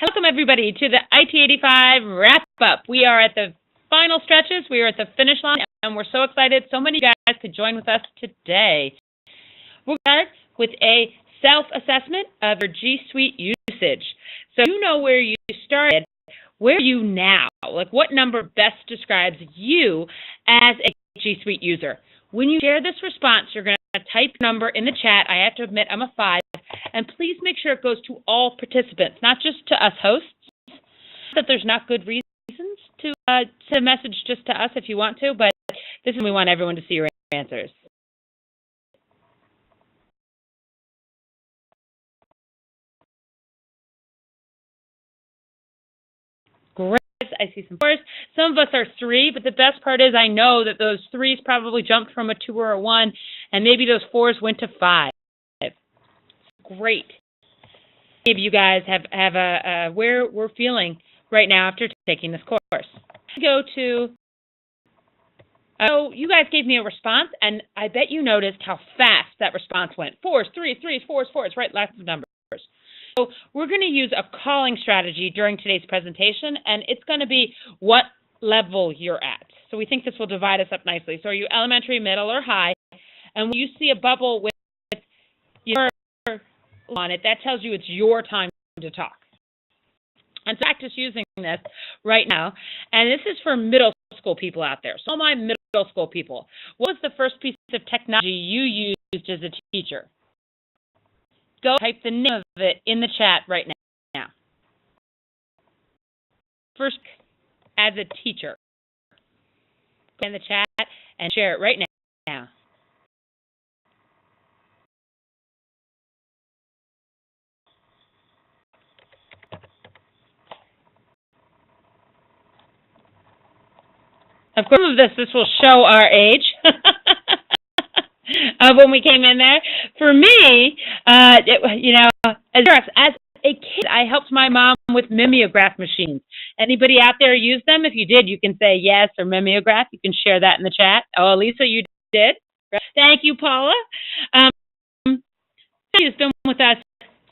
Welcome, everybody, to the IT85 wrap-up. We are at the final stretches. We are at the finish line, and we're so excited. So many guys could join with us today. We'll start with a self-assessment of your G Suite usage. So you know where you started. Where are you now? Like, what number best describes you as a G Suite user? When you share this response, you're going to type number in the chat. I have to admit, I'm a 5. And please make sure it goes to all participants, not just to us hosts. That there's not good reasons to send a message just to us if you want to, but this is when we want everyone to see your answers. Great. I see some 4s. Some of us are 3, but the best part is I know that those 3s probably jumped from a 2 or a 1, and maybe those 4s went to 5. Great. Maybe you guys have a where we're feeling right now after taking this course. Go to, so you guys gave me a response, and I bet you noticed how fast that response went. 4s, 3s, 3s, 4s, 4s, right? Lots of numbers. So we're going to use a calling strategy during today's presentation, and it's going to be what level you're at. So we think this will divide us up nicely. So are you elementary, middle, or high? And when you see a bubble with your on it, that tells you it's your time to talk. And so practice using this right now. And this is for middle school people out there. So all my middle school people, what was the first piece of technology you used as a teacher? Go type the name of it in the chat right now. First, as a teacher. Go in the chat and share it right now. Of course, some of this will show our age of when we came in there. For me, as a kid, I helped my mom with mimeograph machines. Anybody out there use them? If you did, you can say yes or mimeograph. You can share that in the chat. Oh, Lisa, you did. Thank you, Paula. She's been with us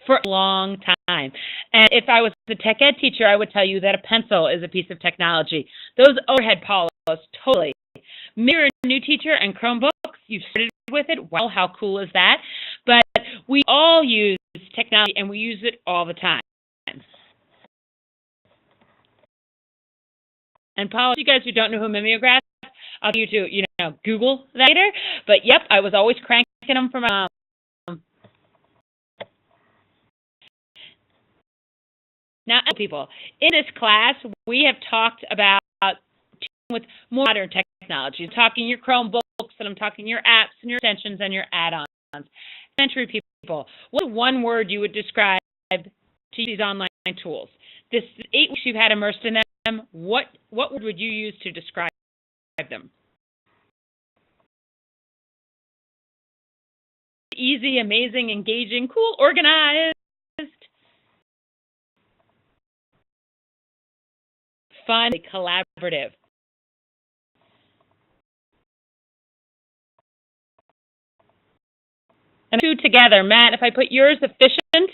for a long time. And if I was a tech ed teacher, I would tell you that a pencil is a piece of technology. Those overhead polos, totally. Mirror a new teacher and Chromebooks, you've started with it. Wow, how cool is that? But we all use technology, and we use it all the time. And Paula, you guys who don't know who mimeograph, I'll give you to, Google that later. But yep, I was always cranking them from Now, people, in this class, we have talked about with more modern technology. I'm talking your Chromebooks, and I'm talking your apps and your extensions and your add-ons. Elementary people, what's one word you would describe to these online tools? This 8 weeks you've had immersed in them, what word would you use to describe them? Easy, amazing, engaging, cool, organized. Fun, collaborative. And 2 together. Matt, if I put yours efficient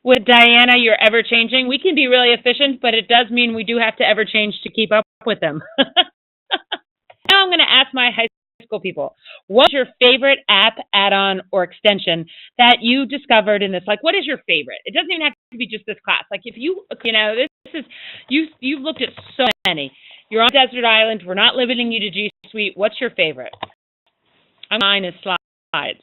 with Diana, you're ever changing. We can be really efficient, but it does mean we do have to ever change to keep up with them. Now I'm going to ask my high school people, what's your favorite app, add-on, or extension that you discovered in this? Like, what is your favorite? It doesn't even have to be just this class. Like, if this is, you've looked at so many. You're on a desert island. We're not limiting you to G Suite. What's your favorite? Mine is Slides.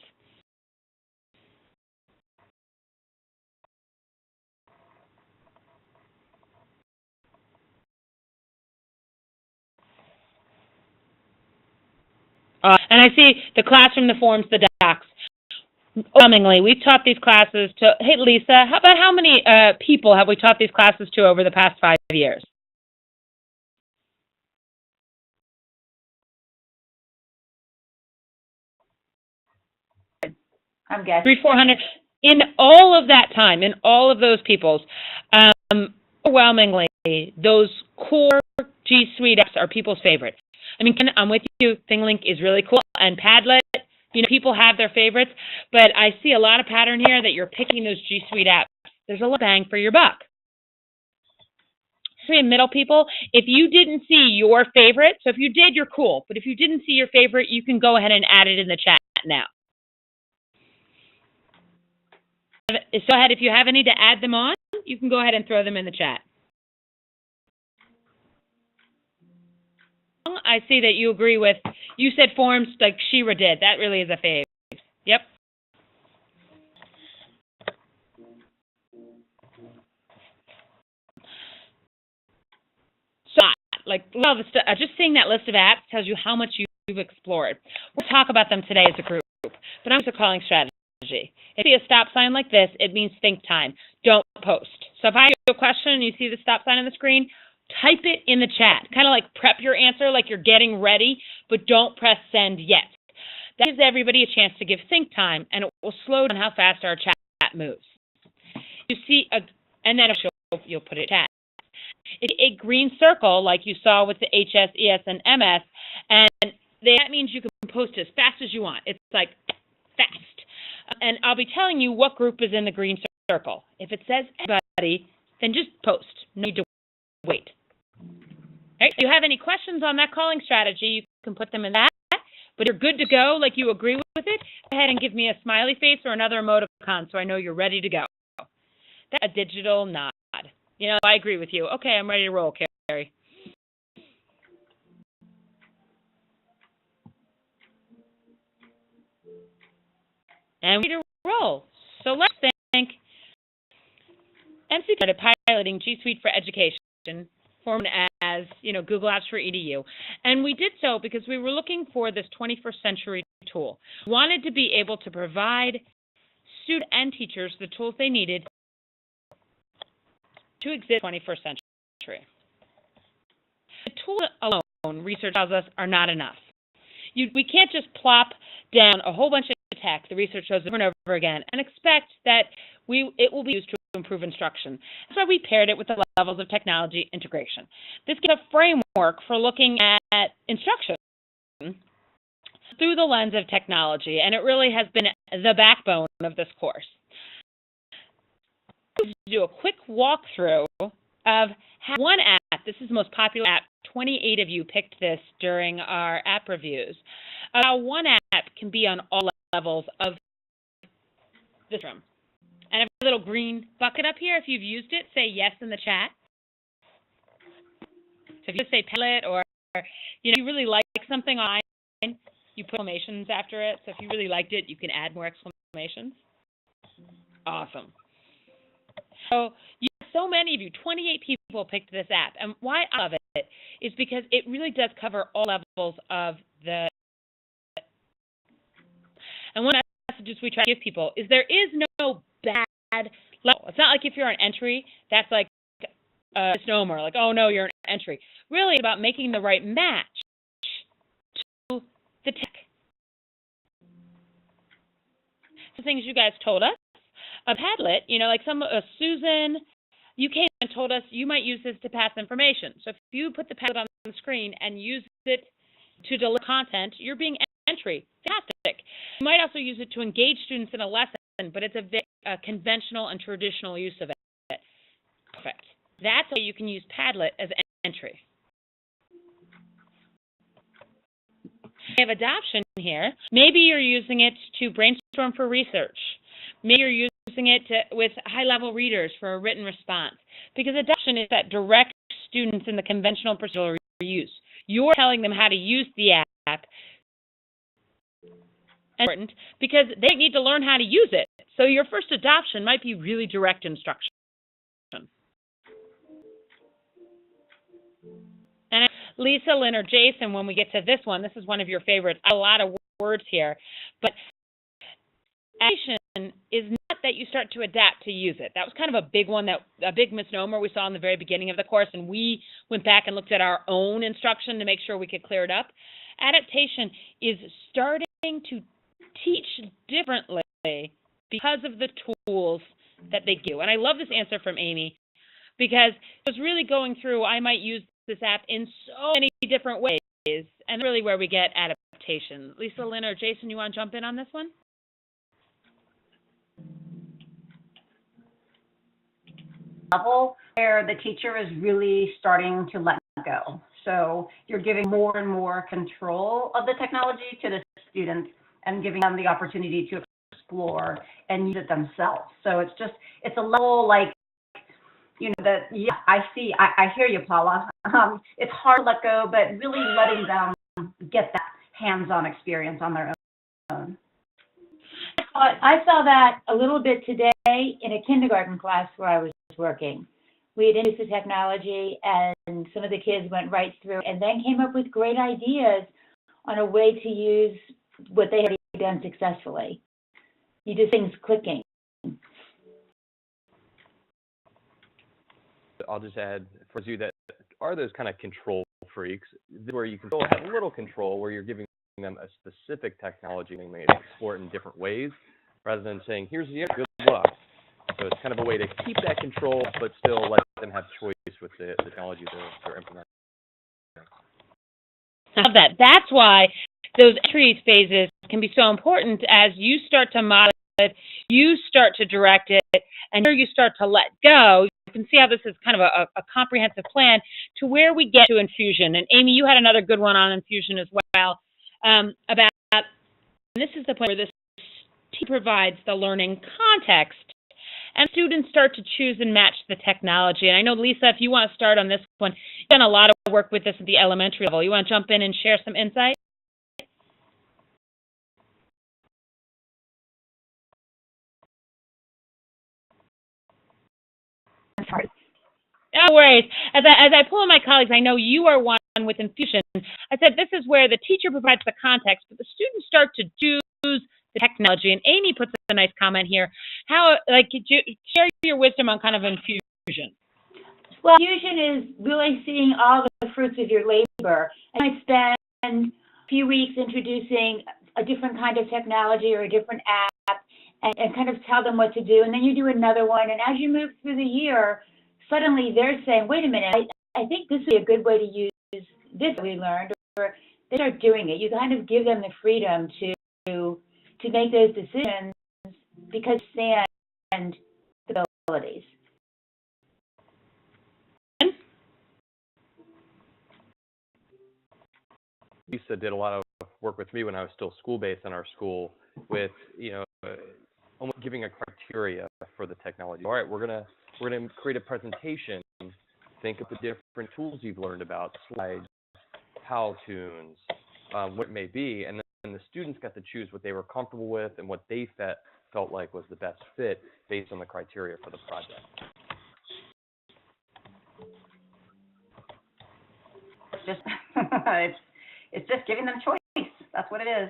And I see the classroom, the forms, the docs. Overwhelmingly, we've taught these classes to, hey, Lisa, how many people have we taught these classes to over the past 5 years? I'm guessing 300, 400. In all of that time, in all of those people's, overwhelmingly, those core G Suite apps are people's favorite. I mean, I'm with you. ThingLink is really cool, and Padlet. People have their favorites, but I see a lot of pattern here that you're picking those G Suite apps. There's a lot of bang for your buck. and middle people, if you didn't see your favorite, so if you did, you're cool. But if you didn't see your favorite, you can go ahead and add it in the chat now. So go ahead, if you have any to add them on, you can go ahead and throw them in the chat. I see that you agree with, you said forms like Shira did. That really is a fave. Yep. So, like, well, just seeing that list of apps tells you how much you've explored. We'll talk about them today as a group, but I'm just calling strategy. If you see a stop sign like this, it means think time. Don't post. So if I ask you a question and you see the stop sign on the screen, type it in the chat. Kind of like prep your answer like you're getting ready, but don't press send yet. That gives everybody a chance to give think time, and it will slow down how fast our chat moves. You see, and then you'll put it in chat. It's a green circle like you saw with the HS, ES, and MS, and that means you can post as fast as you want. It's like fast. And I'll be telling you what group is in the green circle. If it says everybody, then just post. No need to wait. Right? If you have any questions on that calling strategy, you can put them in that. But you're good to go, like you agree with it, go ahead and give me a smiley face or another emoticon so I know you're ready to go. That's a digital nod. You know, I agree with you. Okay, I'm ready to roll, Carrie. And we're ready to roll. So let's thank MC started piloting G Suite for Education, formed as, Google Apps for EDU. And we did so because we were looking for this 21st century tool. We wanted to be able to provide students and teachers the tools they needed to exist in the 21st century. The tools alone, research tells us, are not enough. We can't just plop down a whole bunch of tech, the research shows over and over again, and expect that it will be used to improve instruction. That's why we paired it with the levels of technology integration. This gives a framework for looking at instruction through the lens of technology, and it really has been the backbone of this course. Do a quick walkthrough of how one app, this is the most popular app, 28 of you picked this during our app reviews, how one app can be on all levels of this room. And I have a little green bucket up here. If you've used it, say yes in the chat. So if you just say Padlet, or you really like something online, you put exclamations after it. So if you really liked it, you can add more exclamations. Awesome. So many of you, 28 people picked this app. And why I love it is because it really does cover all levels of the. And one of the messages we try to give people is there is no bad level. It's not like if you're an entry, that's like a misnomer, like, oh no, you're an entry. Really, it's about making the right match to the tech. The things you guys told us. A Padlet, like Susan, you came and told us you might use this to pass information. So if you put the Padlet on the screen and use it to deliver content, you're being entry. Fantastic. You might also use it to engage students in a lesson, but it's a conventional and traditional use of it. Perfect. That's how you can use Padlet as entry. We have adoption here. Maybe you're using it to brainstorm for research. Maybe you're using it with high-level readers for a written response. Because adoption is that direct students in the conventional procedural use. You're telling them how to use the app. Important because they need to learn how to use it. So your first adoption might be really direct instruction. And Lisa, Lynn, or Jason, when we get to this one, this is one of your favorites. A lot of words here, but adaptation is not that you start to adapt to use it. That was kind of a big one, a big misnomer we saw in the very beginning of the course, and we went back and looked at our own instruction to make sure we could clear it up. Adaptation is starting to teach differently because of the tools that they give. And I love this answer from Amy because it was really going through, I might use this app in so many different ways, and really where we get adaptation. Lisa, Lynn, or Jason, you want to jump in on this one? level where the teacher is really starting to let go. So you're giving more and more control of the technology to the students and giving them the opportunity to explore and use it themselves. So it's a level like, yeah, I hear you, Paula. It's hard to let go, but really letting them get that hands-on experience on their own. I saw that a little bit today in a kindergarten class where I was working. We had introduced the technology, and some of the kids went right through and then came up with great ideas on a way to use what they had done successfully. You just things clicking. I'll just add, for you that are those kind of control freaks, where you can still have a little control, where you're giving them a specific technology and they explore it in different ways, rather than saying, here's the good luck. So it's kind of a way to keep that control, but still let them have choice with the technology they're implementing. I love that. That's why those entry phases can be so important. As you start to model it, you start to direct it, and here you start to let go. You can see how this is kind of a comprehensive plan to where we get to infusion. And Amy, you had another good one on infusion as well, about, and this is the point where this team provides the learning context, and students start to choose and match the technology. And I know, Lisa, if you want to start on this one, you've done a lot of work with this at the elementary level. You want to jump in and share some insight? Sorry. No worries. As I pull in my colleagues, I know you are one with infusion. I said this is where the teacher provides the context, but the students start to choose the technology. And Amy puts a nice comment here. How, could you share your wisdom on kind of infusion? Well, infusion is really seeing all the fruits of your labor. And I spend a few weeks introducing a different kind of technology or a different app, and kind of tell them what to do. And then you do another one. And as you move through the year, suddenly they're saying, wait a minute, I think this would be a good way to use this we learned, or they start doing it. You kind of give them the freedom to make those decisions because they understand the abilities. Lisa did a lot of work with me when I was still school-based in our school with, almost giving a criteria for the technology. All right, we're gonna create a presentation. Think of the different tools you've learned about, slides, Powtoons, what it may be, and then the students got to choose what they were comfortable with and what they felt like was the best fit based on the criteria for the project. It's just giving them choice. That's what it is.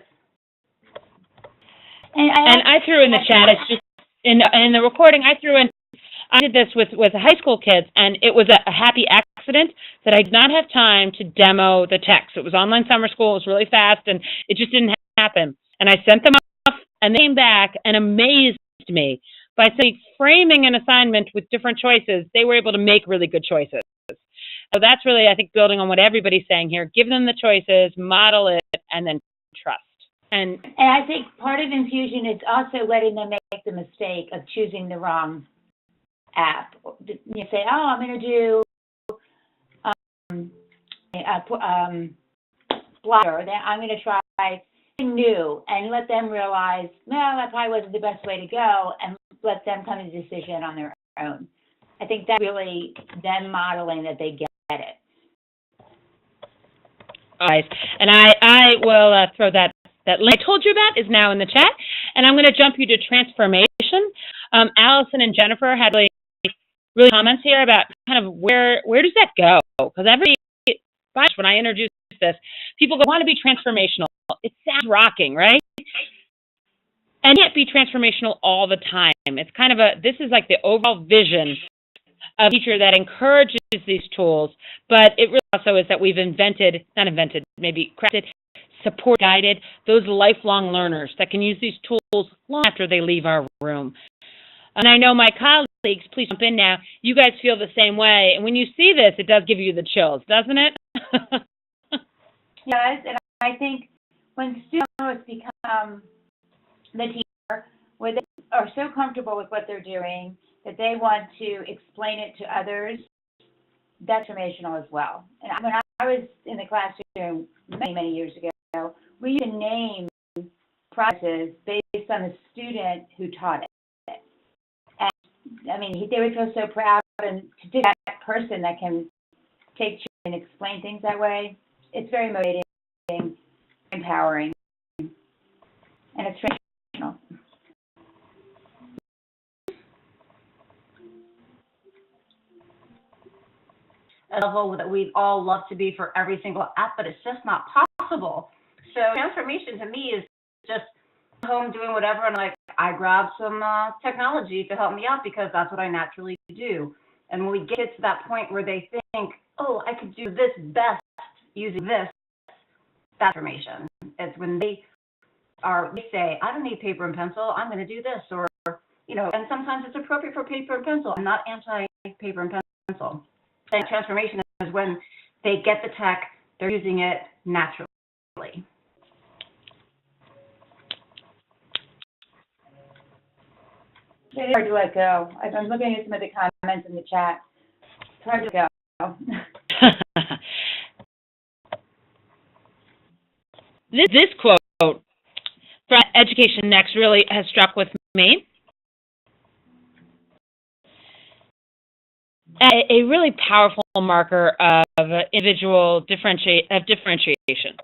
And I threw in the chat, it's just in the recording, I did this with high school kids, and it was a happy accident that I did not have time to demo the text. It was online summer school, it was really fast, and it just didn't happen. And I sent them off, and they came back and amazed me. By framing an assignment with different choices, they were able to make really good choices. So that's really, I think, building on what everybody's saying here. Give them the choices, model it, and then trust. And I think part of infusion is also letting them make the mistake of choosing the wrong app. You say, oh, I'm going to do Blogger, then I'm going to try something new, and let them realize, no, that probably wasn't the best way to go, and let them come to a decision on their own. I think that's really them modeling that they get it. Nice. And I will throw that link I told you about is now in the chat, and I'm going to jump you to transformation. Allison and Jennifer had really comments here about kind of where does that go? Because when I introduce this, people want to be transformational. It sounds rocking, right? And yet be transformational all the time. It's kind of this is like the overall vision of a teacher that encourages these tools, but it really also is that we've maybe crafted, support guided those lifelong learners that can use these tools long after they leave our room. And I know my colleagues, please jump in now, you guys feel the same way. And when you see this, it does give you the chills, doesn't it? Yes, and I think when students become the teacher, where they are so comfortable with what they're doing that they want to explain it to others. That's transformational as well. And when I was in the classroom many, many years ago, we used to name processes based on the student who taught it. And I mean, they would feel so proud, and to do that person that can take and explain things that way, it's very motivating, empowering, and it's transformational. A level that we'd all love to be for every single app, but it's just not possible. So transformation to me is just home doing whatever, and like I grab some technology to help me out because that's what I naturally do. And when we get to that point where they think, oh, I could do this best using this, that's transformation. It's when they say, I don't need paper and pencil, I'm going to do this, or and sometimes it's appropriate for paper and pencil. I'm not anti-paper and pencil. And transformation is when they get the tech, they're using it naturally. It's hard to let go. I'm looking at some of the comments in the chat. It's hard to let go. This quote from Education Next really has struck with me. A really powerful marker of individual differentiation.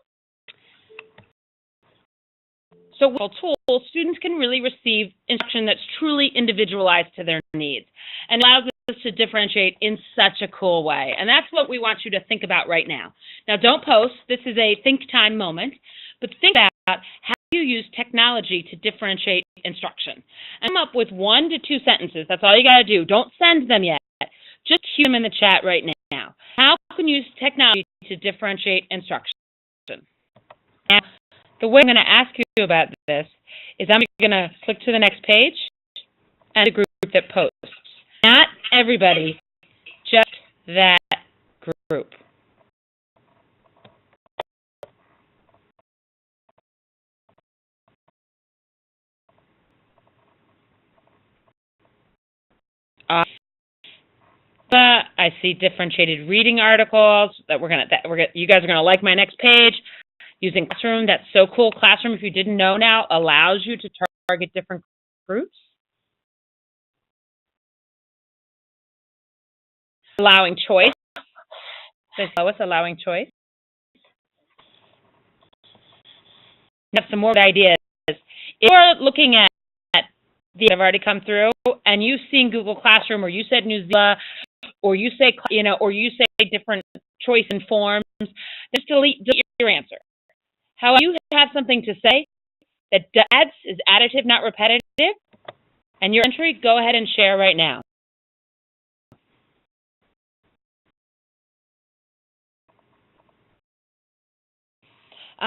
So with tools, students can really receive instruction that's truly individualized to their needs and allows us to differentiate in such a cool way. And that's what we want you to think about right now. Now, don't post. This is a think time moment, but think about how you use technology to differentiate instruction. And come up with 1 to 2 sentences. That's all you got to do. Don't send them yet. Just cue them in the chat right now. How can you use technology to differentiate instruction? Now, the way I'm going to ask you about this is I'm going to click to the next page and the group that posts. Not everybody, just that group. I see differentiated reading articles that you guys are gonna like my next page. Using Classroom, that's so cool. Classroom, if you didn't know now, allows you to target different groups. Allowing choice. Lois, allowing choice. We have some more ideas. If you're looking at the have already come through, and you've seen Google Classroom, or you said Newsela, or you say different choice and forms, just delete your answer. However, you have something to say that is additive, not repetitive, and your entry, go ahead and share right now.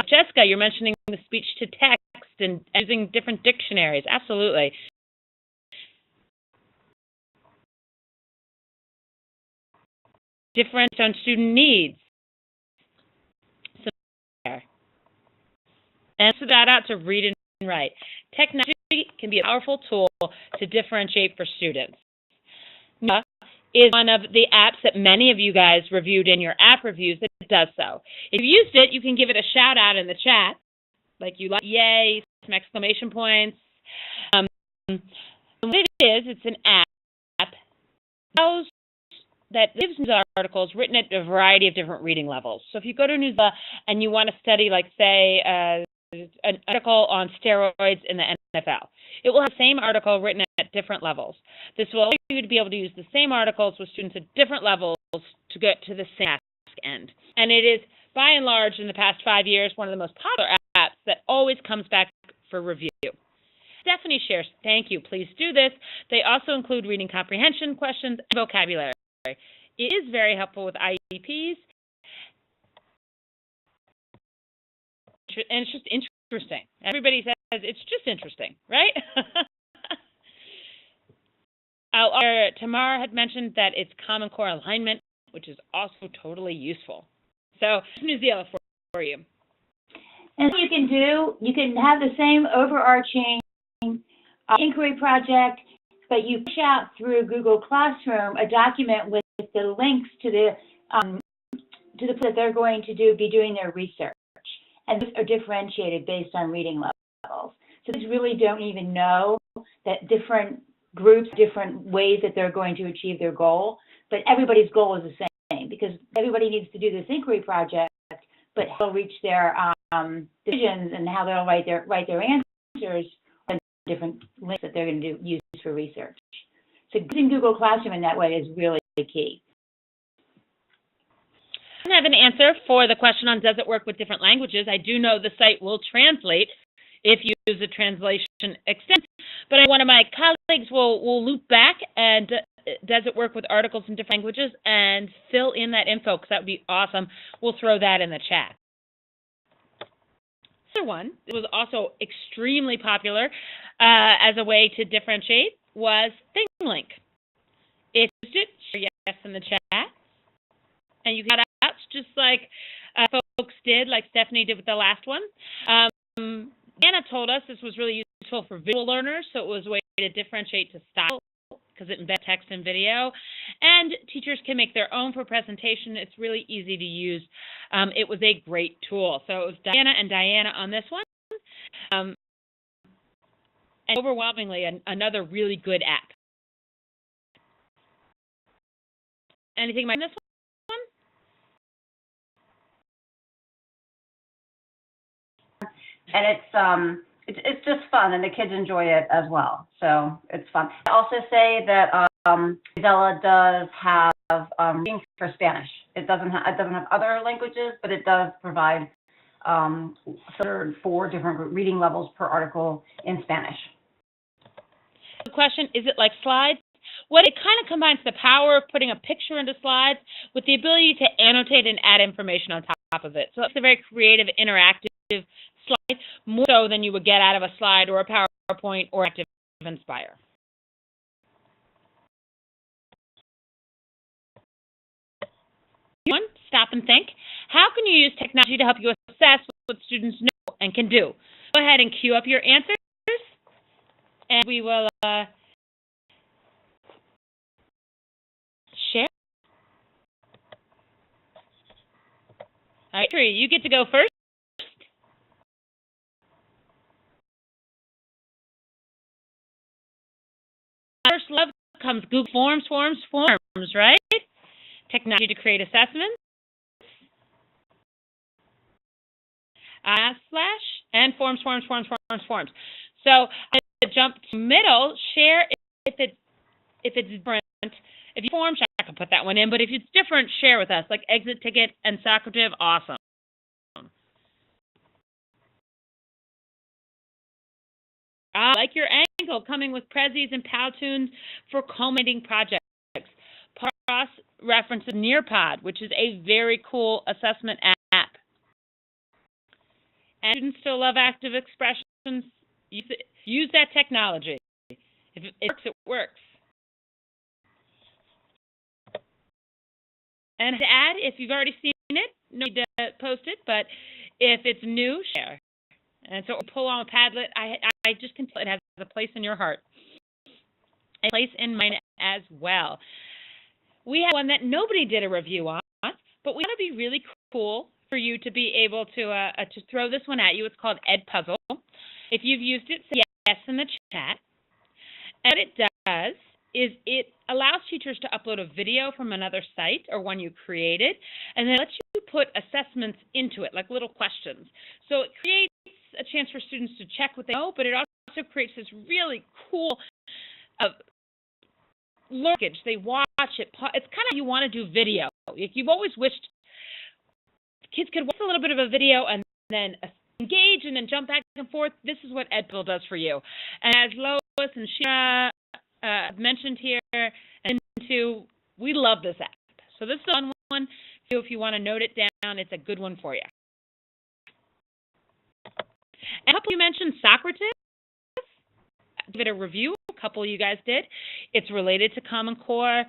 Jessica, you're mentioning the speech to text and using different dictionaries. Absolutely. Different on student needs. So there. And so that out to read and write. Technology can be a powerful tool to differentiate for students. Newsela is one of the apps that many of you guys reviewed in your app reviews that does so. If you used it, you can give it a shout out in the chat, like you like, yay, some exclamation points. What it is, it's an app that gives news articles written at a variety of different reading levels. So if you go to Newsela and you want to study, like, say, an article on steroids in the NFL, it will have the same article written at different levels. This will allow you to be able to use the same articles with students at different levels to get to the same task end. And it is, by and large, in the past 5 years, one of the most popular apps that always comes back for review. Stephanie shares, thank you, please do this. They also include reading comprehension questions and vocabulary. It is very helpful with IEPs. And it's just interesting. Everybody says it's just interesting, right? Tamara had mentioned that it's Common Core alignment, which is also totally useful. So, Newsela for you. And you can have the same overarching inquiry project, but you push out through Google Classroom a document with the links to the that they're going to be doing their research, and those are differentiated based on reading levels. So these really don't even know that different groups, different ways that they're going to achieve their goal, but everybody's goal is the same because everybody needs to do this inquiry project, but how they'll reach their decisions and how they'll write their answers are different links that they're going to use for research. So using Google Classroom in that way is really key. I have an answer for the question on does it work with different languages. I do know the site will translate if you use a translation extension, but one of my colleagues will loop back and does it work with articles in different languages and fill in that info because that would be awesome. We'll throw that in the chat. The other one that was also extremely popular as a way to differentiate was ThingLink. If you used it, share yes in the chat, and you got out just like folks did, like Stephanie did with the last one. Anna told us this was really useful for visual learners, so it was a way to differentiate to style because it embeds text and video. And teachers can make their own for presentation. It's really easy to use. It was a great tool. So it was Diana and Diana on this one. And overwhelmingly, another really good app. Anything on this one? And it's just fun, and the kids enjoy it as well. So it's fun. I also say that Zella does have reading for Spanish. It doesn't have other languages, but it does provide 4 different reading levels per article in Spanish. The question, is it like slides? Well, it kind of combines the power of putting a picture into slides with the ability to annotate and add information on top of it. So it's a very creative, interactive slide, more so than you would get out of a slide or a PowerPoint or Active Inspire. One, stop and think. How can you use technology to help you assess what students know and can do? Go ahead and queue up your answers, and we will share. All right, Tree, you get to go first. First love comes Google Forms, right? Technology to create assessments. Slash and forms. So I'm going to jump to middle, share if it's different. If you forms, I can put that one in, but if it's different, share with us, like Exit Ticket and Socrative, awesome. I like your angle, coming with Prezis and Powtoons for culminating projects. Cross references Nearpod, which is a very cool assessment app. And students still love active expressions. Use that technology. If it works, it works. And to add, if you've already seen it, no need to post it, but if it's new, share. And so pull on a Padlet. I just can tell it has a place in your heart. A place in mine as well. We have one that nobody did a review on, but we want to be really cool for you to be able to throw this one at you. It's called Edpuzzle. If you've used it, say yes in the chat. And what it does is it allows teachers to upload a video from another site or one you created, and then lets you put assessments into it, like little questions. So it creates a chance for students to check what they know, but it also creates this really cool learning. They watch it. It's kind of how you want to do video. If you've always wished kids could watch a little bit of a video and then engage and then jump back and forth, this is what Edpuzzle does for you. And as Lois and Shira mentioned here, and too, we love this app. So this is a fun one. If you want to note it down, it's a good one for you. And a couple you mentioned Socrative. Give it a review. A couple of you guys did. It's related to Common Core,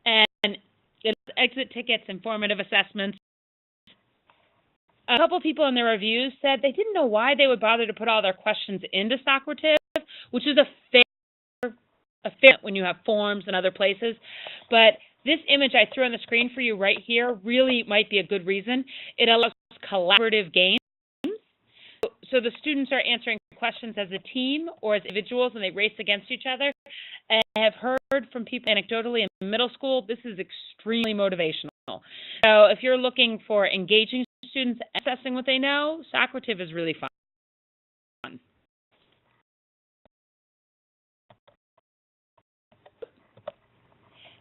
and it's exit tickets, informative assessments. A couple people in their reviews said they didn't know why they would bother to put all their questions into Socrative, which is a fair when you have forms and other places. But this image I threw on the screen for you right here really might be a good reason. It allows collaborative games. So the students are answering questions as a team or as individuals, and they race against each other. And I have heard from people anecdotally in middle school, this is extremely motivational. So if you're looking for engaging students, assessing what they know, Socrative is really fun.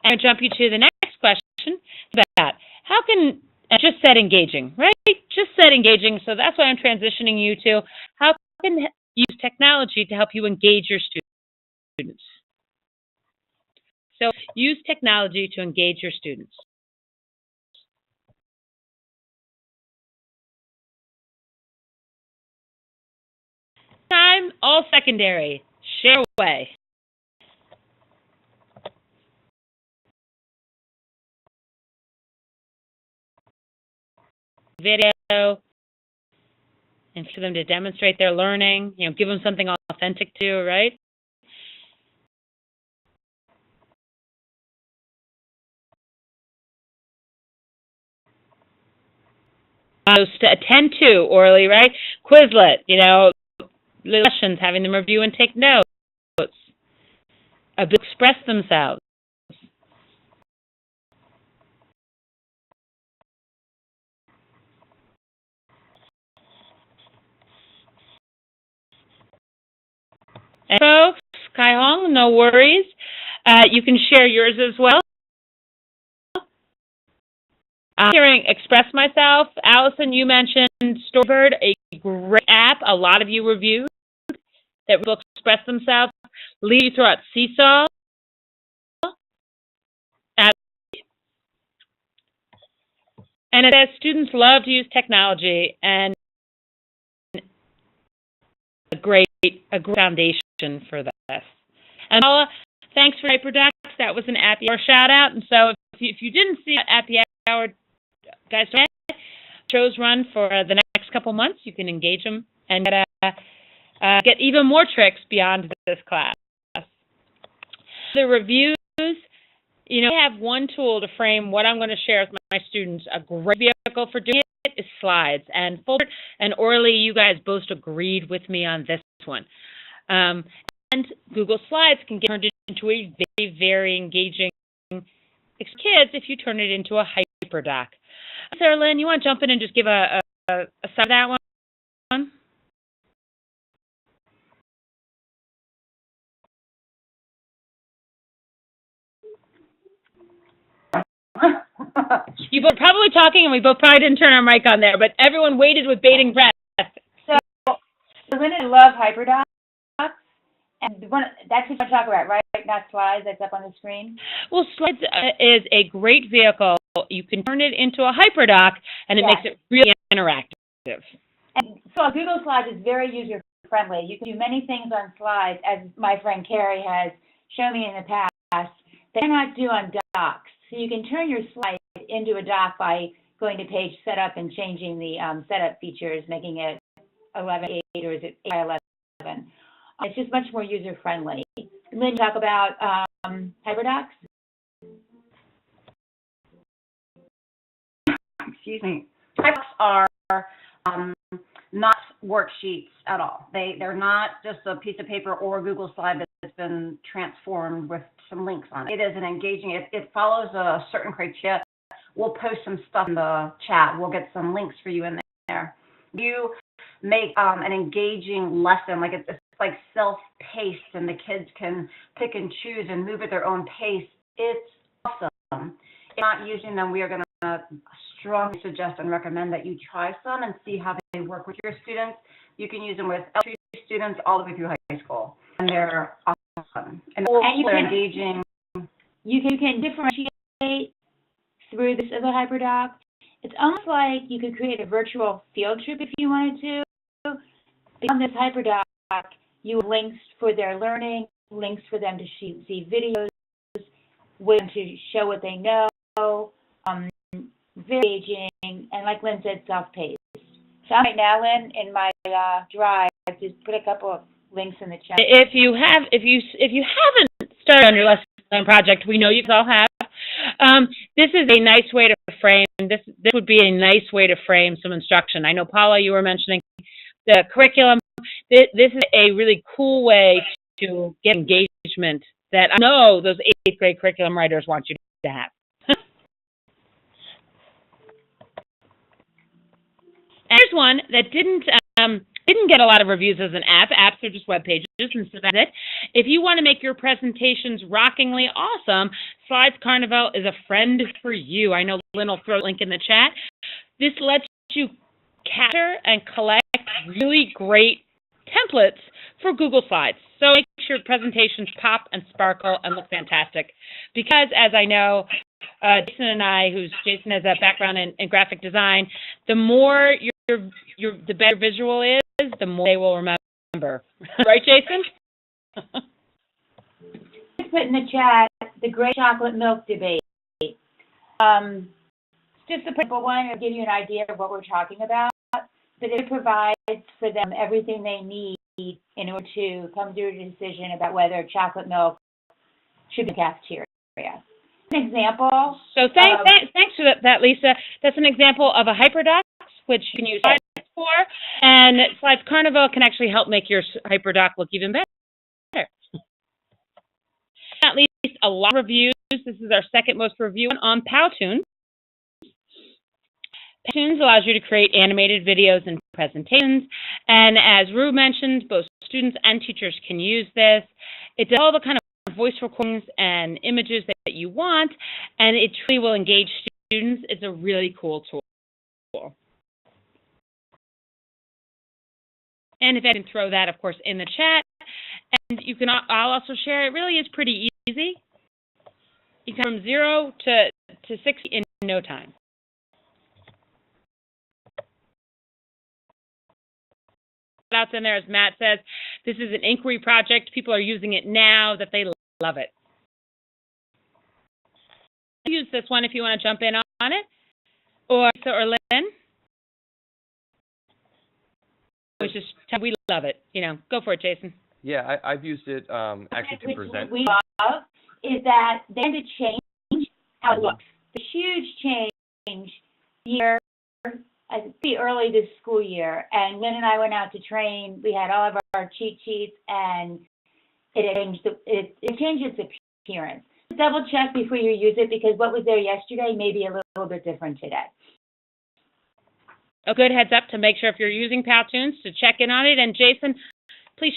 I'm going to jump you to the next question about how can, I just said engaging, right? Just said engaging, so that's why I'm transitioning you to how can you use technology to help you engage your students. So use technology to engage your students. Time, all secondary. Share away. Video, and for them to demonstrate their learning, give them something authentic to, right? To attend to orally, right? Quizlet, questions, having them review and take notes. Express themselves. And folks, Kai Hong, no worries. You can share yours as well. Hearing Express Myself. Allison, you mentioned Storybird, a great app. A lot of you reviewed that will express themselves. Lee, you throw out Seesaw. And it says students love to use technology, and a great foundation for this. And Paula, thanks for HyperDocs. That was an Appy Hour shout out. And so if you didn't see Appy Hour, guys, shows run for the next couple months. You can engage them and get even more tricks beyond this class. The reviews, I have one tool to frame what I'm going to share with my students. A great vehicle for doing it is slides. And Fulbert and Orly, you guys both agreed with me on this one. And Google Slides can get turned into a very, very engaging kids if you turn it into a HyperDoc. Sarah Lynn, you want to jump in and just give a side of that one? You both probably talking, and we both probably didn't turn our mic on there, but everyone waited with bated breath. So Lynn, I love HyperDocs, and that's what you talk about, right? Not slides. That's up on the screen. Well, Slides is a great vehicle. You can turn it into a HyperDoc, and it makes it really interactive. And so Google Slides is very user-friendly. You can do many things on slides, as my friend Carrie has shown me in the past, that you cannot do on docs. So you can turn your slide into a doc by going to page setup and changing the setup features, making it 11:8 or is it 8:11. It's just much more user-friendly. Lynn, talk about HyperDocs. Excuse me. HyperDocs are not worksheets at all. They're not just a piece of paper or a Google slide that's been transformed with some links on it. It is an engaging, it follows a certain criteria. We'll post some stuff in the chat. We'll get some links for you in there. You make an engaging lesson, like it's like self-paced, and the kids can pick and choose and move at their own pace. It's awesome. If you're not using them, we are going to strongly suggest and recommend that you try some and see how they work with your students. You can use them with elementary students all the way through high school, and they're awesome. And they're engaging. You can differentiate through this other HyperDoc. It's almost like you could create a virtual field trip if you wanted to. On this HyperDoc, you have links for their learning, links for them to see videos, ways to show what they know, very engaging, and like Lynn said, self-paced. So right now, Lynn, in my drive, just put a couple of links in the chat. If you haven't started on your lesson plan project, we know you all have. This is a nice way to frame. This would be a nice way to frame some instruction. I know, Paula, you were mentioning the curriculum. This is a really cool way to get engagement that I know those 8th grade curriculum writers want you to have. And here's one that didn't get a lot of reviews as an app. Apps are just web pages, and so that's it. If you want to make your presentations rockingly awesome, Slides Carnival is a friend for you. I know Lynn will throw a link in the chat. This lets you capture and collect really great templates for Google Slides. So make sure presentations pop and sparkle and look fantastic. Because as I know, Jason and I, Jason has a background in graphic design, the more the better visual is, the more they will remember. Right, Jason? Put in the chat the Great Chocolate Milk debate. Just a simple one to give you an idea of what we're talking about, but it provides for them everything they need in order to come to a decision about whether chocolate milk should be in the cafeteria. An example. So thanks for that, Lisa. That's an example of a hyperdoc, which you can use Slides for, and Slides Carnival can actually help make your hyperdoc look even better. At least a lot of reviews. This is our second most reviewed on Powtoon. Powtoon allows you to create animated videos and presentations, and as Rue mentioned, both students and teachers can use this. It does all the kind of voice recordings and images that you want, and it truly will engage students. It's a really cool tool. And if I can throw that, of course, in the chat, and I'll also share, it really is pretty easy. You come from 0 to 60 in no time. Out in there, as Matt says, this is an inquiry project. People are using it now that they love it. Use this one if you want to jump in on it, or Lisa or Lynn. We love it. Go for it, Jason. Yeah, I've used it actually to present. What we love is that they tend to change how it looks. The huge change here. Pretty early this school year, and Lynn and I went out to train. We had all of our cheat sheets, and it changed its appearance. Double check before you use it, because what was there yesterday may be a little bit different today. A good heads up to make sure if you're using Powtoon to check in on it. And Jason, please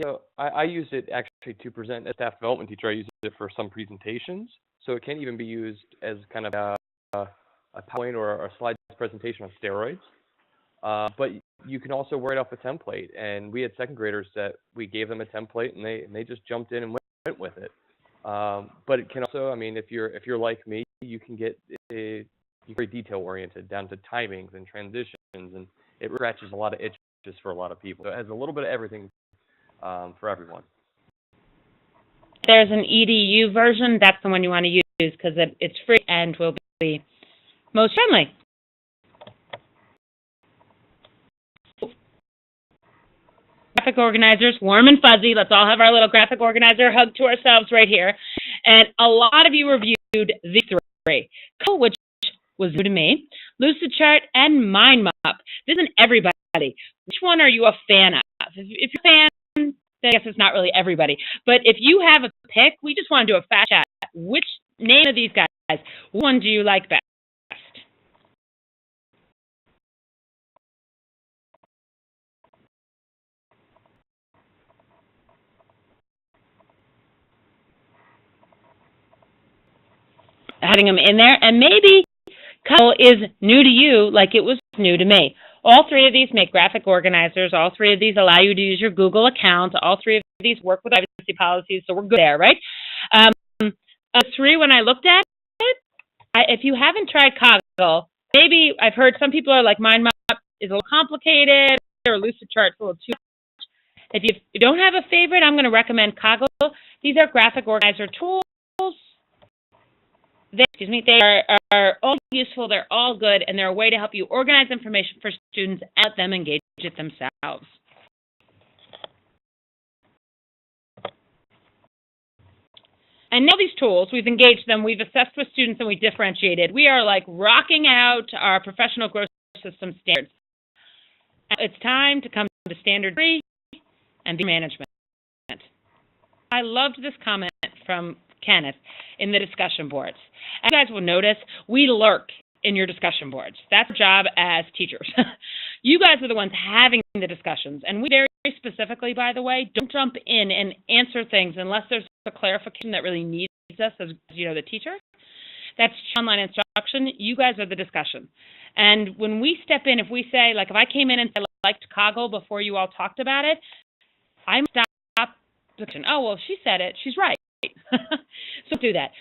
share. I used it actually to present as a staff development teacher. I used it for some presentations, so it can even be used as kind of a PowerPoint or a slide presentation on steroids. But you can also write off a template, and we had second graders that we gave them a template, and they just jumped in and went with it. But it can also, if you're like me, you can get you're very detail oriented down to timings and transitions, and it scratches a lot of itches for a lot of people. So it has a little bit of everything for everyone. There's an EDU version. That's the one you want to use because it's free and will be most friendly. Graphic organizers, warm and fuzzy. Let's all have our little graphic organizer hug to ourselves right here. And a lot of you reviewed these three, which was new to me, Lucidchart, and MindMap. This isn't everybody. Which one are you a fan of? If you're a fan, I guess it's not really everybody. But if you have a pick, we just want to do a fast chat. Which name of these guys, which one do you like best? Having them in there, and maybe Kaggle is new to you like it was new to me. All three of these make graphic organizers. All three of these allow you to use your Google account. All three of these work with privacy policies, so we're good there, right? Three, when I looked at it, if you haven't tried Kaggle, maybe I've heard some people are like, MindMap is a little complicated, or Lucidchart is a little too much. If you don't have a favorite, I'm going to recommend Kaggle. These are graphic organizer tools. They are all useful, they're all good, and they're a way to help you organize information for students and let them engage it themselves. And now these tools, we've engaged them, we've assessed with students, and we differentiated. We are like rocking out our professional growth system standards. It's time to come to standard 3 and management. I loved this comment from Kenneth in the discussion boards. As you guys will notice, we lurk in your discussion boards. That's our job as teachers. You guys are the ones having the discussions. And we very specifically, by the way, don't jump in and answer things unless there's a clarification that really needs us as the teacher. That's online instruction. You guys are the discussion. And when we step in, if we say, like if I came in and said I liked Kaggle before you all talked about it, I'm stop. Oh, well, she said it. She's right. So do that.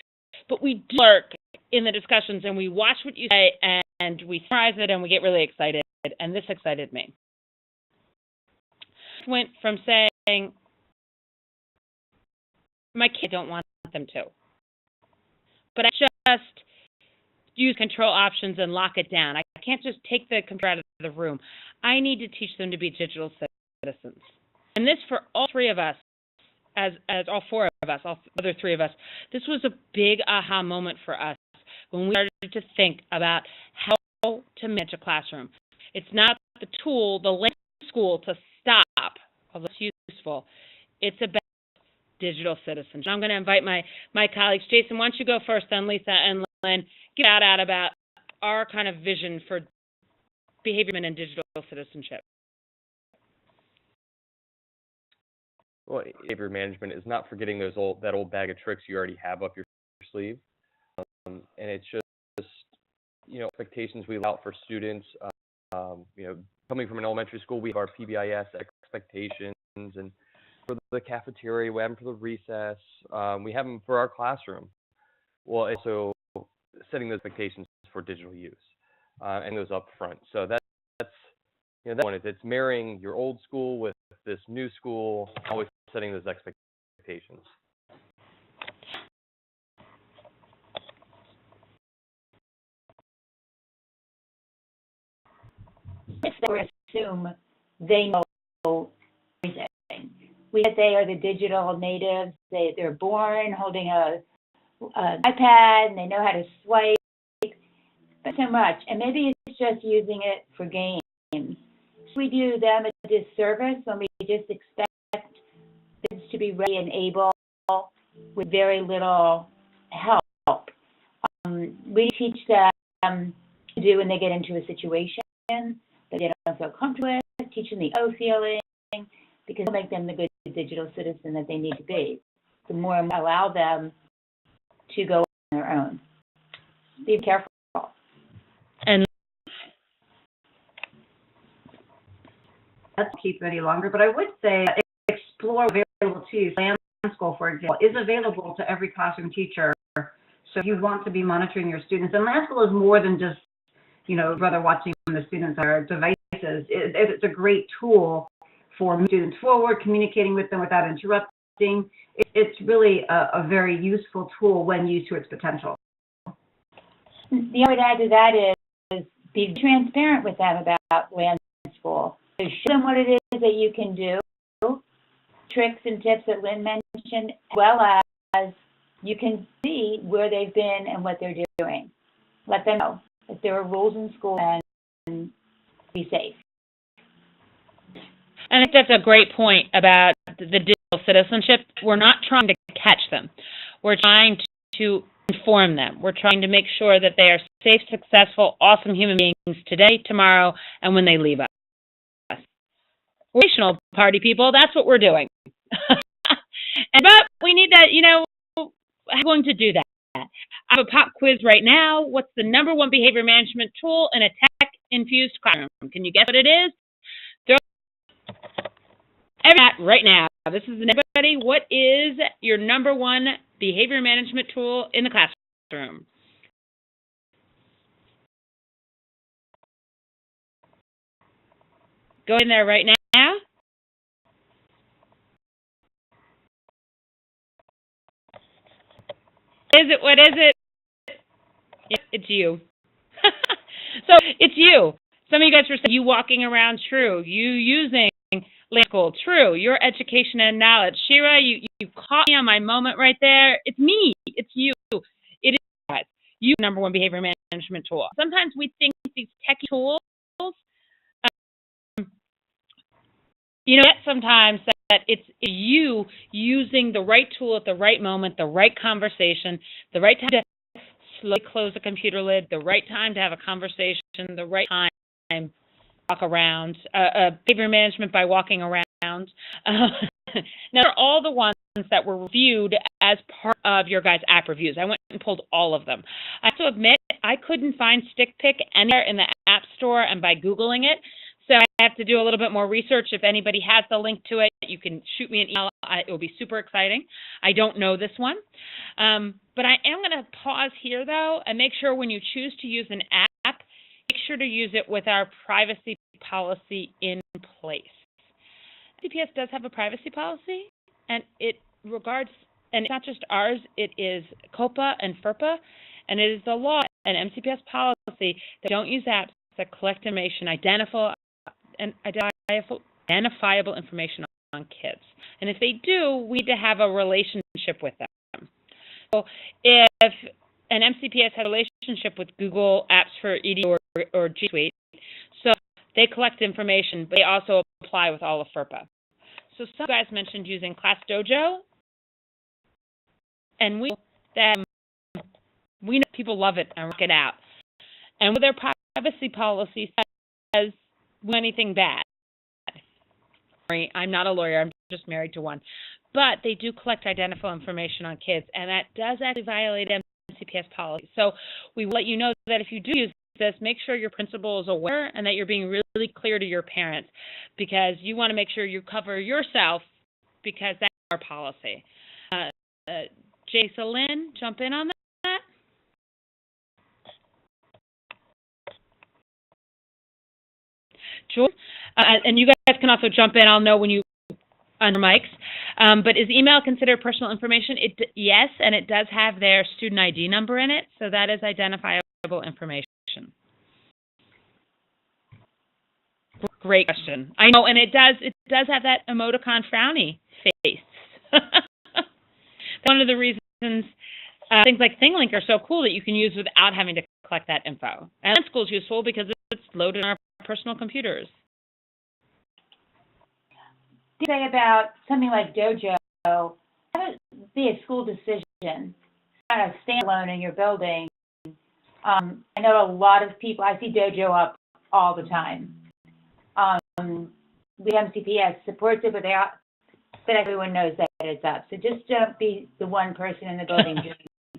But we do lurk in the discussions, and we watch what you say, and we summarize it, and we get really excited. And this excited me. Went from saying, my kids don't want them to. But I just use control options and lock it down. I can't just take the computer out of the room. I need to teach them to be digital citizens. And this for all three of us, as all four of us, all other three of us, this was a big aha moment for us when we started to think about how to manage a classroom. It's not the tool, the link to school to stop, although it's useful. It's about digital citizenship. I'm going to invite my colleagues. Jason, why don't you go first, then Lisa and Lynn, get out about our kind of vision for behavior and digital citizenship. Well, behavior management is not forgetting that old bag of tricks you already have up your sleeve, and it's just expectations we lay out for students. Coming from an elementary school, we have our PBIS expectations, and for the cafeteria, we have them for the recess, we have them for our classroom. Well, it's also setting those expectations for digital use, and those up front. So that's that one. It's marrying your old school with this new school, always setting those expectations. We assume they know everything. They are the digital natives. They're born holding an iPad, and they know how to swipe, but so much. And maybe it's just using it for games. We do them a disservice when we just expect kids to be ready and able with very little help. We teach them to do when they get into a situation that they don't feel comfortable with, teach them the O feeling, because it'll make them the good digital citizen that they need to be. The more we allow them to go on their own. Be careful. And let's keep it any longer, but I would say Explore available to you. Land School, for example, is available to every classroom teacher. So if you want to be monitoring your students, and Land School is more than just, rather watching the students on their devices. It's a great tool for moving students forward, communicating with them without interrupting. It's really a very useful tool when used to its potential. The other add to that is be transparent with them about Land School. So show them what it is that you can do, tricks and tips that Lynn mentioned, as well as you can see where they've been and what they're doing. Let them know if there are rules in school, and be safe. I think that's a great point about the digital citizenship. We're not trying to catch them. We're trying to inform them. We're trying to make sure that they are safe, successful, awesome human beings today, tomorrow, and when they leave us. Relational party people, that's what we're doing. But we need that, how are we going to do that? I have a pop quiz right now. What's the #1 behavior management tool in a tech-infused classroom? Can you guess what it is? Right now. This is anybody. What is your #1 behavior management tool in the classroom? Go in there right now. What is it? It's you. So it's you. Some of you guys were saying you walking around, true. You using Land School, true. Your education and knowledge. Shira, you caught me on my moment right there. It's me. It's you. It is guys. You number one behavior management tool. Sometimes we think these techie tools, sometimes that it's you using the right tool at the right moment, the right conversation, the right time to slowly close the computer lid, the right time to have a conversation, the right time to walk around, behavior management by walking around. Now, they're all the ones that were reviewed as part of your guys' app reviews. I went and pulled all of them. I have to admit, I couldn't find StickPick anywhere in the App Store and by Googling it. So I have to do a little bit more research. If anybody has the link to it, you can shoot me an email. It will be super exciting. I don't know this one. But I am going to pause here, though, and make sure when you choose to use an app, make sure to use it with our privacy policy in place. MCPS does have a privacy policy, and it regards, and it's not just ours, it is COPA and FERPA, and it is the law and MCPS policy that don't use apps that collect information, identifiable information on kids. And if they do, we need to have a relationship with them. So if an MCPS has a relationship with Google Apps for Edu or G Suite, so they collect information, but they also apply with all of FERPA. So some guys mentioned using ClassDojo, and we know people love it and work it out. And with their privacy policy says anything bad. Sorry, I'm not a lawyer. I'm just married to one. But they do collect identifiable information on kids, and that does actually violate MCPS policy. So we will let you know that if you do use this, make sure your principal is aware and that you're being really clear to your parents, because you want to make sure you cover yourself, because that's our policy. Lynn, jump in on that. George, and you guys can also jump in. I'll know when you under mics. But is email considered personal information? Yes, and it does have their student ID number in it, so that is identifiable information. Great question. I know, and it does have that emoticon frowny face. One of the reasons things like ThingLink are so cool that you can use without having to collect that info. And school is useful because it's loaded on our personal computers. Say about something like Dojo, have it be a school decision, kind of standalone in your building. I know a lot of people, I see Dojo up all the time. The MCPS supports it, but everyone knows that it's up. So just don't be the one person in the building doing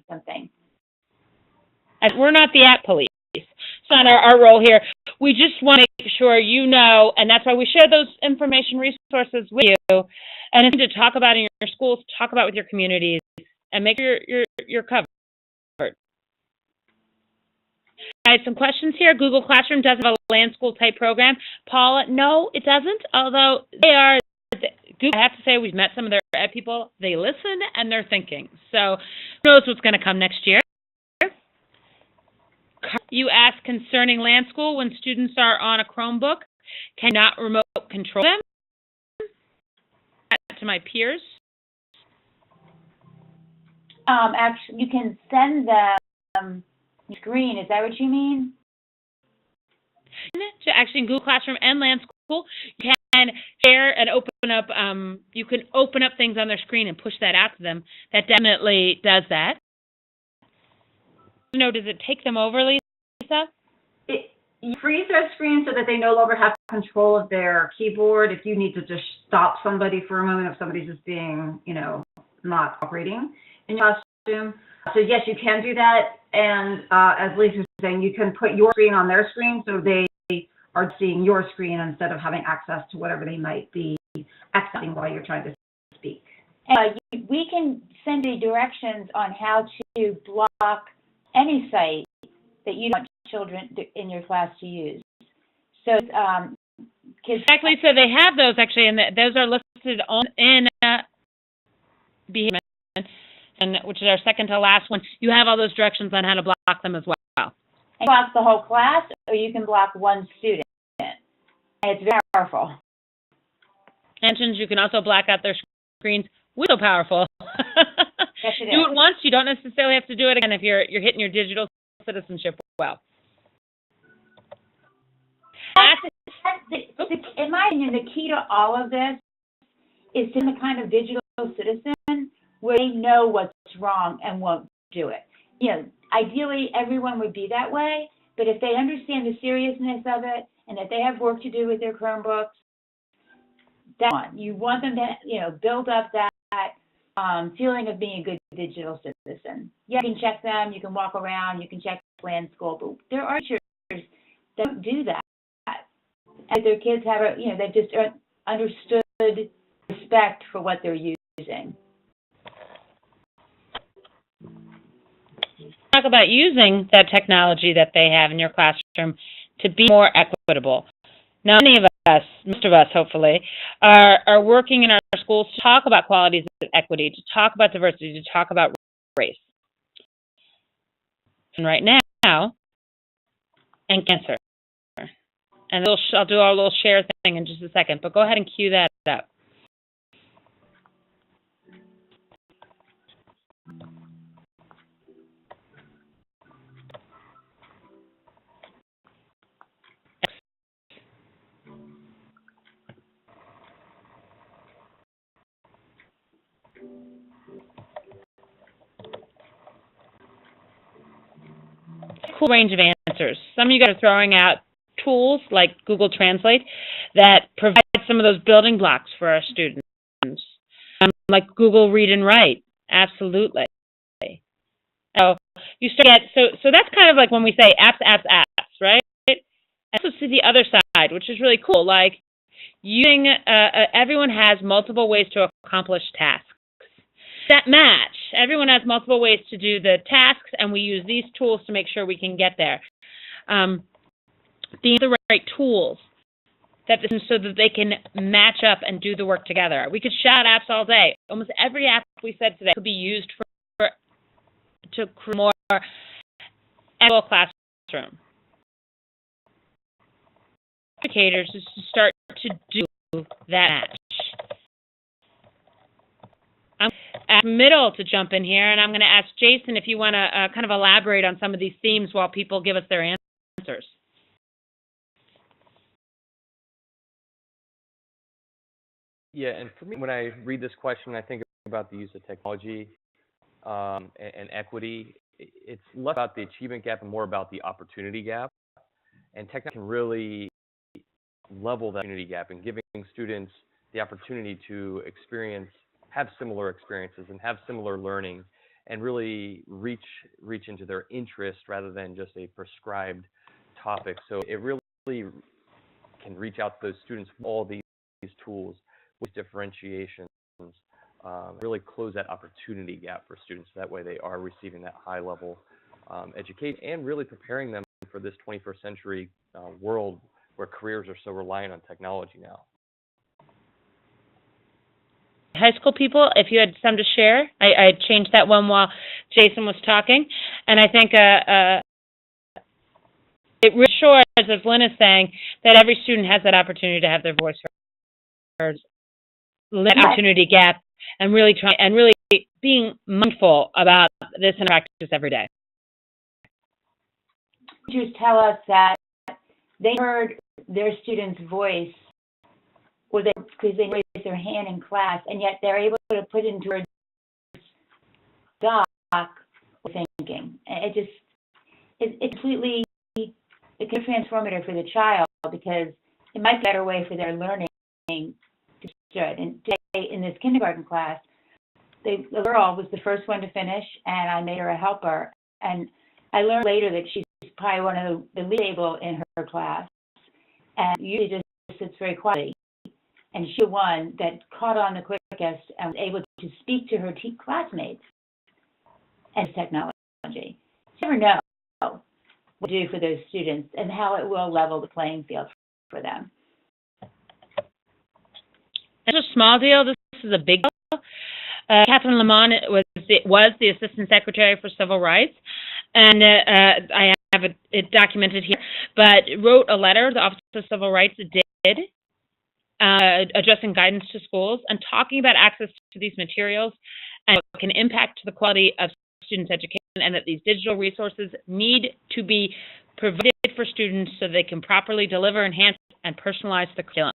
something. And we're not the app police. It's not our role here. We just want to make sure you know, and that's why we share those information resources with you, and it's to talk about in your schools, talk about with your communities, and make sure you're covered. I have some questions here. Google Classroom does have a land school type program. Paula, no, it doesn't, although Google, I have to say, we've met some of their ed people. They listen and they're thinking. So who knows what's going to come next year. You asked concerning land school, when students are on a Chromebook, cannot remote control them? To my peers. Actually, you can send them screen. Is that what you mean? Actually, in Google Classroom and Land School, you can share and open up. You can open up things on their screen and push that out to them. That definitely does that. Does it take them over, Lisa? You freeze their screen so that they no longer have control of their keyboard. If you need to just stop somebody for a moment, if somebody's just being, not operating in your classroom. So yes, you can do that. And as Lisa was saying, you can put your screen on their screen so they are seeing your screen instead of having access to whatever they might be accessing while you're trying to speak. We can send you directions on how to block any site that you don't want children in your class to use. So kids. Exactly. So they have those actually, and those are listed in behavior, and which is our second to last one. You have all those directions on how to block them as well. And block the whole class, or you can block one student. And it's very powerful. Mentions you can also black out their screens. We're so powerful. Yes, it Do is. it once. You don't necessarily have to do it again if you're hitting your digital citizenship well. In my opinion, the key to all of this is to be the kind of digital citizen where they know what's wrong and won't do it. You know, ideally, everyone would be that way, but if they understand the seriousness of it and that they have work to do with their Chromebooks, that's one. You want them to, you know, build up that feeling of being a good digital citizen. Yeah, you can check them, you can walk around, you can check land school, but there are teachers that don't do that. And their kids have a, you know, they've just understood respect for what they're using. Talk about using that technology that they have in your classroom to be more equitable. Now, many of us, most of us hopefully, are working in our schools to talk about qualities of equity, to talk about diversity, to talk about race. And right now, and cancer. And I'll do our little share thing in just a second, but go ahead and cue that up. Cool range of answers. Some of you guys are throwing out tools like Google Translate that provide some of those building blocks for our students, like Google Read and Write. Absolutely. So you start so that's kind of like when we say apps, right? And also see the other side, which is really cool. Like using everyone has multiple ways to accomplish tasks. That match. Everyone has multiple ways to do the tasks, and we use these tools to make sure we can get there. Being the right tools so that they can match up and do the work together. We could shout apps all day. Almost every app we said today could be used to create a more equitable classroom. Educators is to start to do that match. I'm at middle to jump in here, and I'm going to ask Jason if you want to kind of elaborate on some of these themes while people give us their answers. Yeah, and for me, when I read this question, I think about the use of technology and equity. It's less about the achievement gap and more about the opportunity gap. And technology can really level that opportunity gap and giving students the opportunity to have similar experiences and have similar learning and really reach into their interest rather than just a prescribed topic. So it really can reach out to those students with all these tools with differentiations, really close that opportunity gap for students. That way they are receiving that high level education and really preparing them for this 21st century world where careers are so reliant on technology now. High school people, if you had some to share, I changed that one while Jason was talking, and I think it reassures, as Lynn is saying, that every student has that opportunity to have their voice heard, that opportunity gap, and really being mindful about this in practice every day. Teachers tell us that they heard their students' voice because they raised their hand in class, and yet they're able to put into words doc thinking. It's completely transformative for the child because it might be a better way for their learning to start. And today in this kindergarten class, the girl was the first one to finish, and I made her a helper. And I learned later that she's probably one of the lead able in her class, and usually just sits very quietly. And she's the one that caught on the quickest and was able to speak to her classmates as technology. You never know what to do for those students and how it will level the playing field for them. It's a small deal. This is a big deal. Catherine Lamont was the Assistant Secretary for Civil Rights, and I have it documented here, but wrote a letter, the Office of Civil Rights did, addressing guidance to schools and talking about access to these materials and what can impact the quality of students' education, and that these digital resources need to be provided for students so they can properly deliver, enhance, and personalize the curriculum.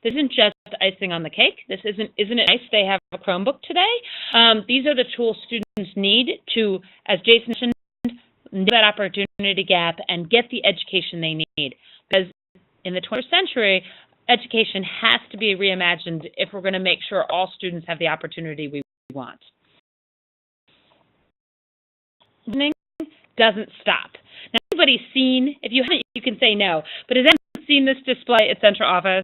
This isn't just icing on the cake. Isn't it nice they have a Chromebook today? These are the tools students need to, as Jason mentioned, know that opportunity gap and get the education they need. Because in the 21st century, education has to be reimagined if we're going to make sure all students have the opportunity we want. Learning doesn't stop. Now, everybody's seen, if you haven't, you can say no, but has anyone seen this display at Central Office?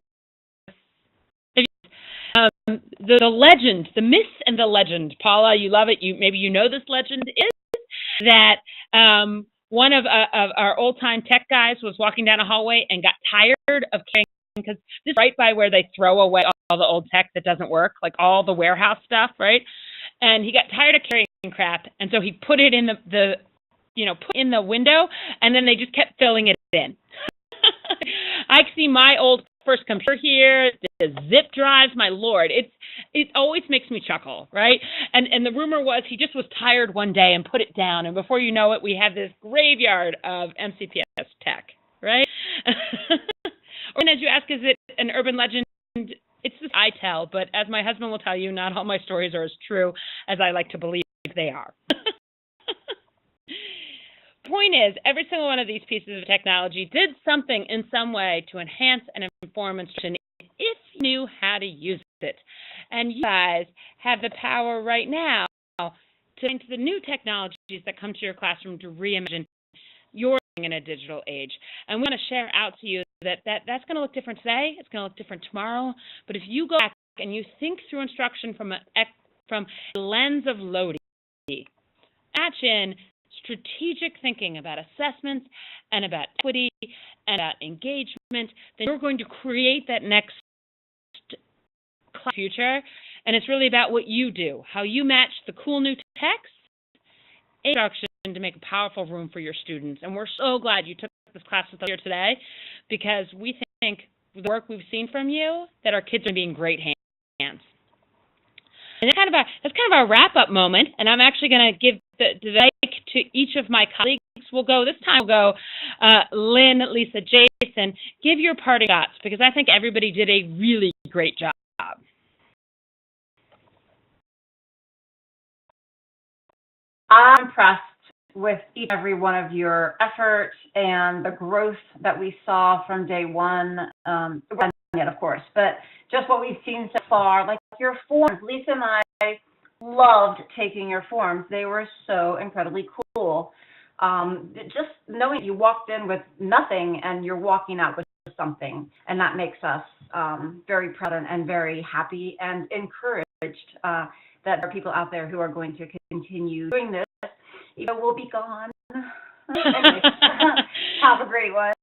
The legend, the myth and the legend, Paula, you love it, maybe you know this legend, is that one of our old-time tech guys was walking down a hallway and got tired of carrying, because this is right by where they throw away all the old tech that doesn't work, like all the warehouse stuff, right? And he got tired of carrying crap, and so he put it in put in the window, and then they just kept filling it in. I see my old first computer here, the zip drives, my lord. It always makes me chuckle, right? And the rumor was he just was tired one day and put it down, and before you know it, we have this graveyard of MCPS tech, right? Or as you ask, is it an urban legend? It's this I tell, but as my husband will tell you, not all my stories are as true as I like to believe they are. Point is, every single one of these pieces of technology did something in some way to enhance and inform instruction if you knew how to use it. And you guys have the power right now to into the new technologies that come to your classroom to reimagine your learning in a digital age. And we want to share out to you that's going to look different today, it's going to look different tomorrow, but if you go back and you think through instruction from a lens of Lodi, match in strategic thinking about assessments and about equity and about engagement, then you're going to create that next future. And it's really about what you do, how you match the cool new text instruction to make a powerful room for your students. And we're so glad you took this class with us here today, because we think the work we've seen from you, that our kids are being great hands. And that's kind of our wrap-up moment, and I'm actually going to give the mic to each of my colleagues. We'll go Lynn, Lisa, Jason. Give your parting shots, because I think everybody did a really great job. I'm impressed with each and every one of your efforts and the growth that we saw from day one. Yet, of course, but just what we've seen so far, like your forms. Lisa and I loved taking your forms. They were so incredibly cool. Just knowing you walked in with nothing and you're walking out with something, and that makes us very proud and very happy and encouraged that there are people out there who are going to continue doing this. We'll be gone. Have a great one.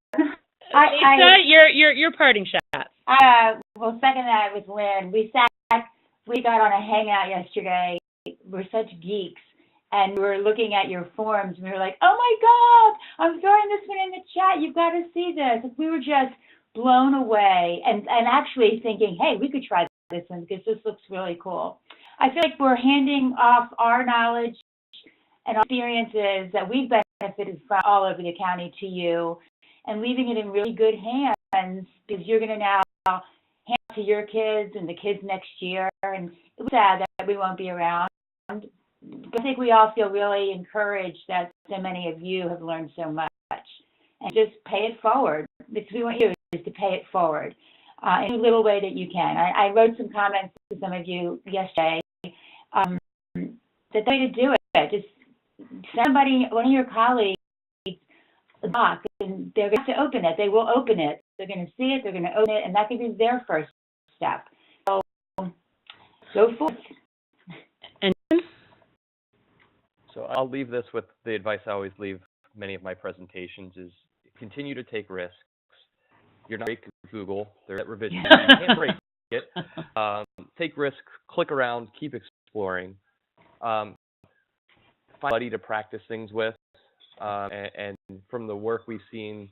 Lisa, your parting shot. Well, second that with Lynn. We got on a hangout yesterday. We're such geeks, and we were looking at your forms, and we were like, oh my God, I'm throwing this one in the chat. You've got to see this. We were just blown away, and actually thinking, hey, we could try this one because this looks really cool. I feel like we're handing off our knowledge and our experiences that we've benefited from all over the county to you, and leaving it in really good hands, because you're going to now hand it to your kids and the kids next year. And it's sad that we won't be around. I think we all feel really encouraged that so many of you have learned so much. And just pay it forward. Because we want you is to pay it forward in a little way that you can. I wrote some comments to some of you yesterday that the way to do it, just somebody, one of your colleagues, a box, and they're going to open it. They will open it. They're going to see it. They're going to open it, and that can be their first step. So go forth. And so I'll leave this with the advice I always leave many of my presentations: is continue to take risks. You're not break Google. They're at revision. You can't break it. Take risks. Click around. Keep exploring. Find somebody to practice things with. And from the work we've seen,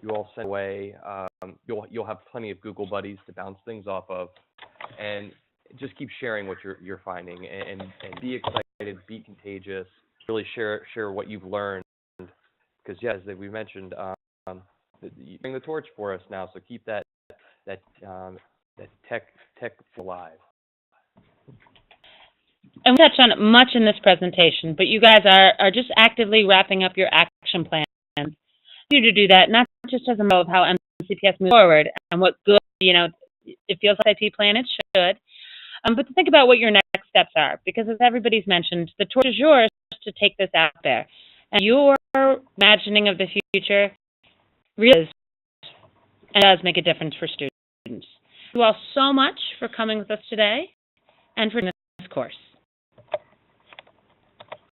you all send away. You'll have plenty of Google buddies to bounce things off of, and just keep sharing what you're finding, and be excited, be contagious, really share what you've learned, because yes, as we mentioned, you bring the torch for us now, so keep that tech alive. And we touched on it much in this presentation, but you guys are just actively wrapping up your action plans. You to do that, not just as a model of how MCPS moves forward and what good, it feels like IP plan it should, but to think about what your next steps are, because as everybody's mentioned, the torch is yours to take this out there. And your imagining of the future really is, and does make a difference for students. Thank you all so much for coming with us today and for this course.